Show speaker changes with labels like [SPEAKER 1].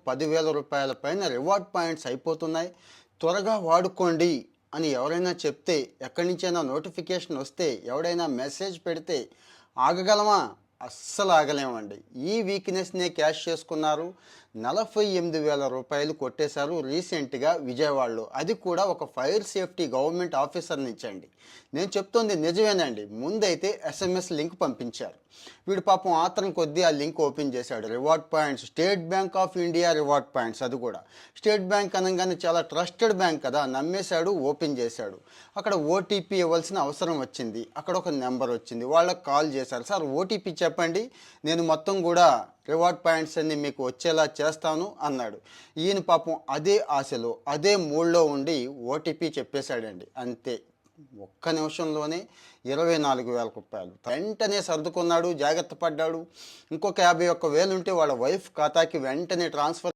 [SPEAKER 1] 10,000 పైన reward points అయిపోతున్నాయి, త్వరగా వాడుకోండి అని ఎవరైనా చెప్తే, ఎక్కడి నుంచైనా నోటిఫికేషన్ వస్తే, ఎవడైనా మెసేజ్ పెడితే ఆగగలమా? అస్సలు ఆగలేమండి. ఈ వీక్నెస్నే క్యాష్ చేసుకున్నారు. 48,000 కొట్టేశారు రీసెంట్గా విజయవాడలో. అది కూడా ఒక ఫైర్ సేఫ్టీ గవర్నమెంట్ ఆఫీసర్ నుంచండి. నేను చెప్తోంది నిజమేనండి. ముందైతే ఎస్ఎంఎస్ లింక్ పంపించారు. వీడు పాపం ఆత్రం కొద్దీ ఆ లింక్ ఓపెన్ చేశాడు. Reward points, state bank of India reward points. అది కూడా స్టేట్ బ్యాంక్ అనగానే చాలా ట్రస్టెడ్ బ్యాంక్ కదా, నమ్మేశాడు, ఓపెన్ చేశాడు. అక్కడ ఓటీపీ ఇవ్వాల్సిన అవసరం వచ్చింది. అక్కడ ఒక నెంబర్ వచ్చింది, వాళ్ళకి కాల్ చేశారు. సార్ ఓటీపీ చెప్పండి, నేను మొత్తం కూడా రివార్డ్ పాయింట్స్ అన్ని మీకు వచ్చేలా చేస్తాను అన్నాడు. ఈయన పాపం అదే ఆశలో, అదే మూడ్లో ఉండి ఓటీపీ చెప్పేశాడండి. అంతే, ఒక్క నిమిషంలోనే 24,000 వెంటనే సర్దుకున్నాడు, జాగ్రత్త పడ్డాడు. ఇంకొక 51,000 ఉంటే వాళ్ళ వైఫ్ ఖాతాకి వెంటనే ట్రాన్స్ఫర్